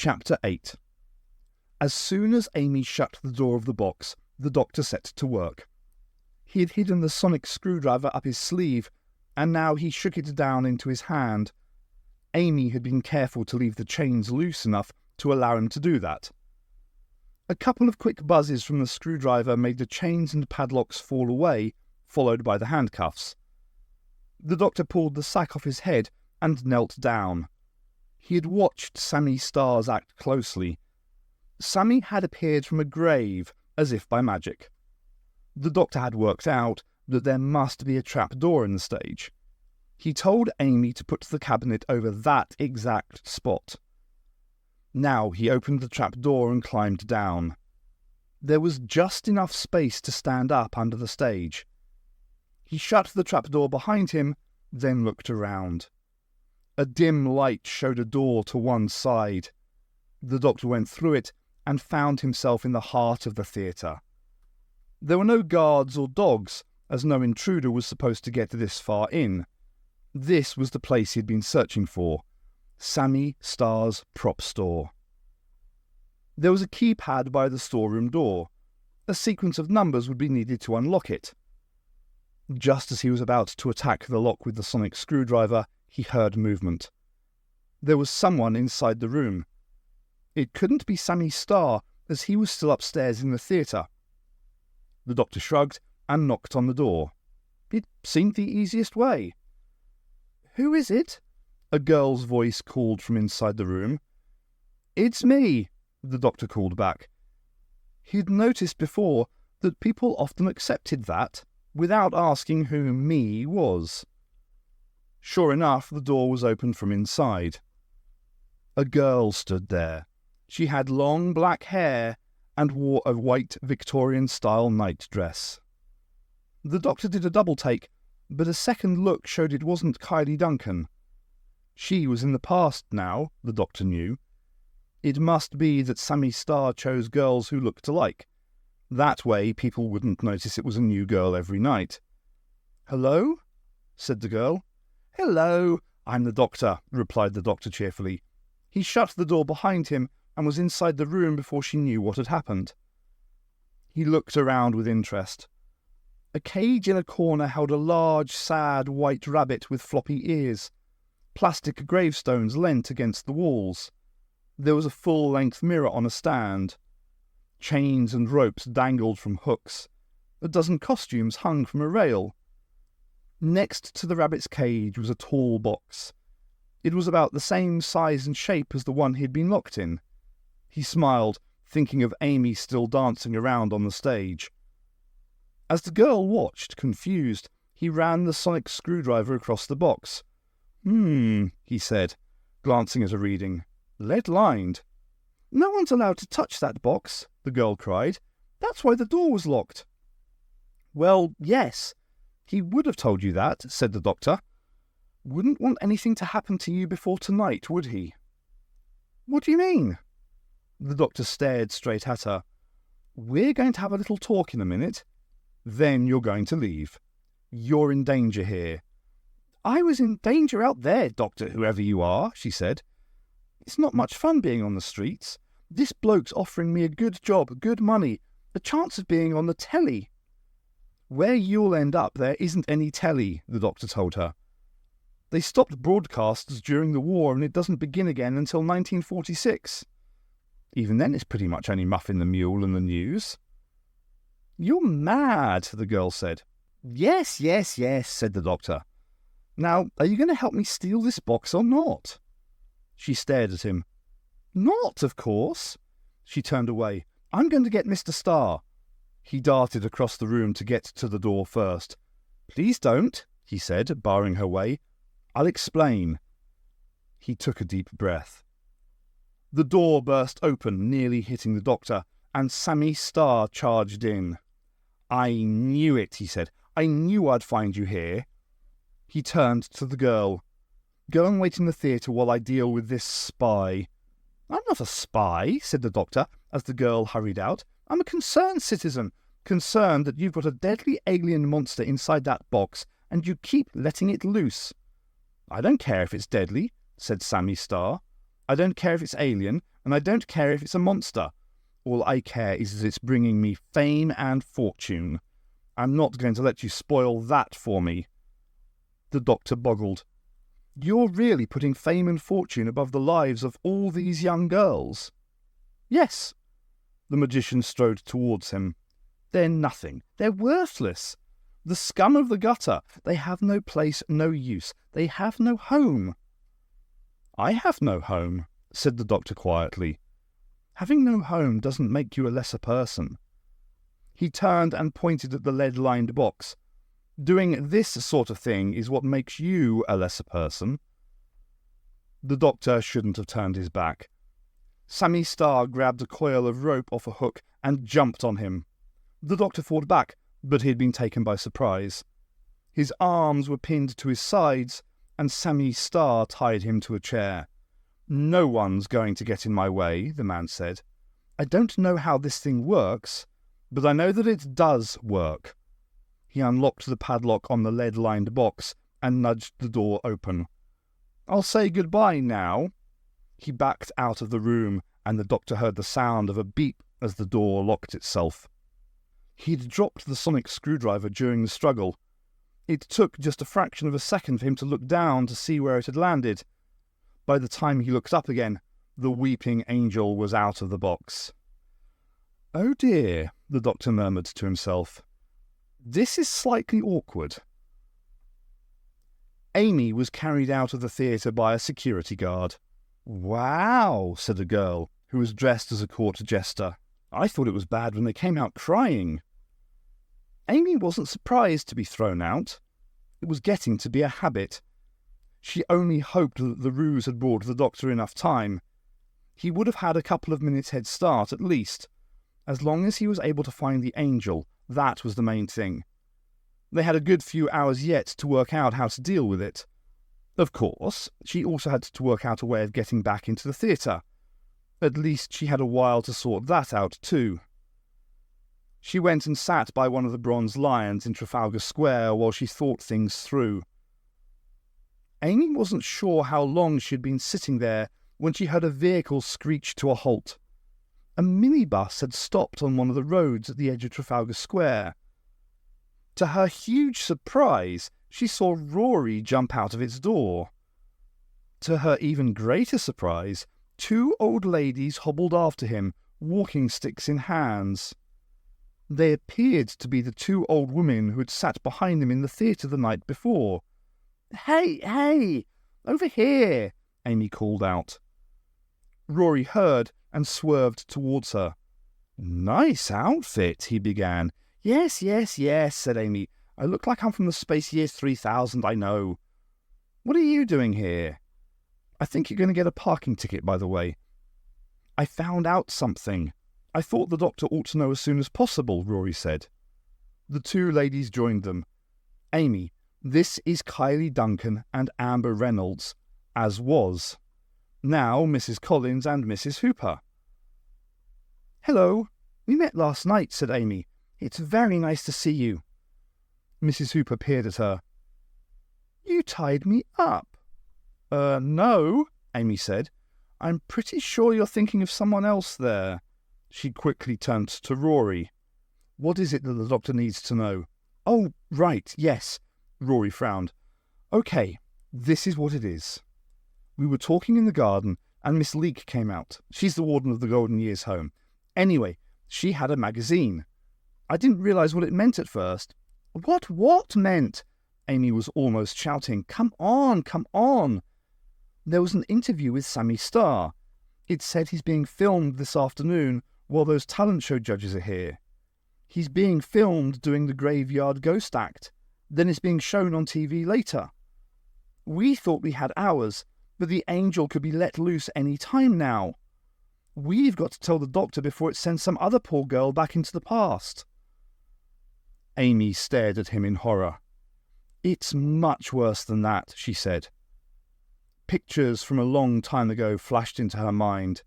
Chapter 8. As soon as Amy shut the door of the box, the doctor set to work. He had hidden the sonic screwdriver up his sleeve, and now he shook it down into his hand. Amy had been careful to leave the chains loose enough to allow him to do that. A couple of quick buzzes from the screwdriver made the chains and padlocks fall away, followed by the handcuffs. The doctor pulled the sack off his head and knelt down. He had watched Sammy Stars act closely. Sammy had appeared from a grave, as if by magic. The doctor had worked out that there must be a trap door in the stage. He told Amy to put the cabinet over that exact spot. Now he opened the trap door and climbed down. There was just enough space to stand up under the stage. He shut the trap door behind him, then looked around. A dim light showed a door to one side. The doctor went through it and found himself in the heart of the theatre. There were no guards or dogs, as no intruder was supposed to get this far in. This was the place he had been searching for. Sammy Star's prop store. There was a keypad by the storeroom door. A sequence of numbers would be needed to unlock it. Just as he was about to attack the lock with the sonic screwdriver, he heard movement. There was someone inside the room. It couldn't be Sammy Star, as he was still upstairs in the theatre. The doctor shrugged and knocked on the door. It seemed the easiest way. "Who is it?" a girl's voice called from inside the room. "It's me," the doctor called back. He'd noticed before that people often accepted that, without asking who me was. Sure enough, the door was opened from inside. A girl stood there. She had long black hair and wore a white Victorian-style nightdress. The doctor did a double take, but a second look showed it wasn't Kylie Duncan. She was in the past now, the doctor knew. It must be that Sammy Star chose girls who looked alike. That way people wouldn't notice it was a new girl every night. "Hello?" said the girl. "Hello, I'm the doctor," replied the doctor cheerfully. He shut the door behind him and was inside the room before she knew what had happened. He looked around with interest. A cage in a corner held a large, sad white rabbit with floppy ears. Plastic gravestones leant against the walls. There was a full-length mirror on a stand. Chains and ropes dangled from hooks. A dozen costumes hung from a rail. Next to the rabbit's cage was a tall box. It was about the same size and shape as the one he had been locked in. He smiled, thinking of Amy still dancing around on the stage. As the girl watched, confused, he ran the sonic screwdriver across the box. He said, glancing at a reading. "Lead-lined." "No one's allowed to touch that box," the girl cried. "That's why the door was locked." "Well, yes. He would have told you that," said the doctor. "Wouldn't want anything to happen to you before tonight, would he?" "What do you mean?" The doctor stared straight at her. "We're going to have a little talk in a minute. Then you're going to leave. You're in danger here." "I was in danger out there, doctor, whoever you are," she said. "It's not much fun being on the streets. This bloke's offering me a good job, good money, a chance of being on the telly." "Where you'll end up, there isn't any telly," the doctor told her. "They stopped broadcasts during the war, and it doesn't begin again until 1946. Even then it's pretty much only Muffin the Mule and the news." "You're mad," the girl said. Yes, said the doctor. "Now, are you going to help me steal this box or not?" She stared at him. "Not, of course." She turned away. "I'm going to get Mr. Starr." He darted across the room to get to the door first. "Please don't," he said, barring her way. "I'll explain." He took a deep breath. The door burst open, nearly hitting the doctor, and Sammy Star charged in. "I knew it," he said. "I knew I'd find you here." He turned to the girl. "Go and wait in the theatre while I deal with this spy." "I'm not a spy," said the doctor, as the girl hurried out. "I'm a concerned citizen, concerned that you've got a deadly alien monster inside that box, and you keep letting it loose." "I don't care if it's deadly," said Sammy Star. I don't care if it's alien, and I don't care if it's a monster. All I care is that it's bringing me fame and fortune. I'm not going to let you spoil that for me." The doctor boggled. "You're really putting fame and fortune above the lives of all these young girls?" "Yes." The magician strode towards him. "They're nothing. They're worthless. The scum of the gutter. They have no place, no use. They have no home." "I have no home," said the doctor quietly. "Having no home doesn't make you a lesser person." He turned and pointed at the lead-lined box. "Doing this sort of thing is what makes you a lesser person." The doctor shouldn't have turned his back. Sammy Starr grabbed a coil of rope off a hook and jumped on him. The doctor fought back, but he had been taken by surprise. His arms were pinned to his sides, and Sammy Starr tied him to a chair. "No one's going to get in my way," the man said. "I don't know how this thing works, but I know that it does work." He unlocked the padlock on the lead-lined box and nudged the door open. "I'll say goodbye now." He backed out of the room, and the doctor heard the sound of a beep as the door locked itself. He'd dropped the sonic screwdriver during the struggle. It took just a fraction of a second for him to look down to see where it had landed. By the time he looked up again, the weeping angel was out of the box. "Oh dear," the doctor murmured to himself. "This is slightly awkward." Amy was carried out of the theatre by a security guard. "Wow," said a girl, who was dressed as a court jester. "I thought it was bad when they came out crying." Amy wasn't surprised to be thrown out. It was getting to be a habit. She only hoped that the ruse had brought the doctor enough time. He would have had a couple of minutes' head start at least. As long as he was able to find the angel, that was the main thing. They had a good few hours yet to work out how to deal with it. Of course, she also had to work out a way of getting back into the theatre. At least she had a while to sort that out too. She went and sat by one of the bronze lions in Trafalgar Square while she thought things through. Amy wasn't sure how long she had been sitting there when she heard a vehicle screech to a halt. A minibus had stopped on one of the roads at the edge of Trafalgar Square. To her huge surprise, she saw Rory jump out of its door. To her even greater surprise, two old ladies hobbled after him, walking sticks in hands. They appeared to be the two old women who had sat behind him in the theatre the night before. Hey, over here," Amy called out. Rory heard and swerved towards her. "Nice outfit," he began. Yes, said Amy. "I look like I'm from the space year 3000, I know. What are you doing here? I think you're going to get a parking ticket, by the way." "I found out something. I thought the doctor ought to know as soon as possible," Rory said. The two ladies joined them. "Amy, this is Kylie Duncan and Amber Reynolds, as was. Now Mrs. Collins and Mrs. Hooper." "Hello. We met last night," said Amy. "It's very nice to see you." Mrs. Hooper peered at her. "You tied me up." No," Amy said. "I'm pretty sure you're thinking of someone else there." She quickly turned to Rory. "What is it that the doctor needs to know?" "Oh, right, yes." Rory frowned. "Okay, this is what it is. We were talking in the garden, and Miss Leake came out. She's the warden of the Golden Years home. Anyway, she had a magazine. I didn't realise what it meant at first." What meant?" Amy was almost shouting. Come on. "There was an interview with Sammy Starr. It said he's being filmed this afternoon while those talent show judges are here. He's being filmed doing the Graveyard Ghost Act. Then it's being shown on TV later. We thought we had hours, but the angel could be let loose any time now. We've got to tell the doctor before it sends some other poor girl back into the past." Amy stared at him in horror. "It's much worse than that," she said. Pictures from a long time ago flashed into her mind.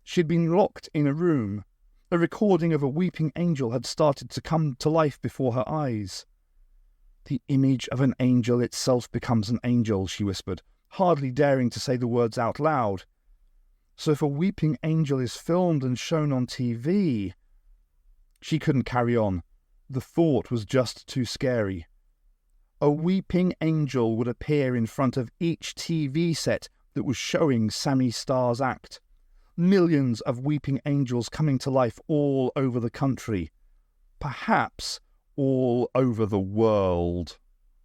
She'd been locked in a room. A recording of a weeping angel had started to come to life before her eyes. "The image of an angel itself becomes an angel," she whispered, hardly daring to say the words out loud. So if a weeping angel is filmed and shown on TV... She couldn't carry on. The thought was just too scary. A weeping angel would appear in front of each TV set that was showing Sammy Starr's act. Millions of weeping angels coming to life all over the country. Perhaps all over the world.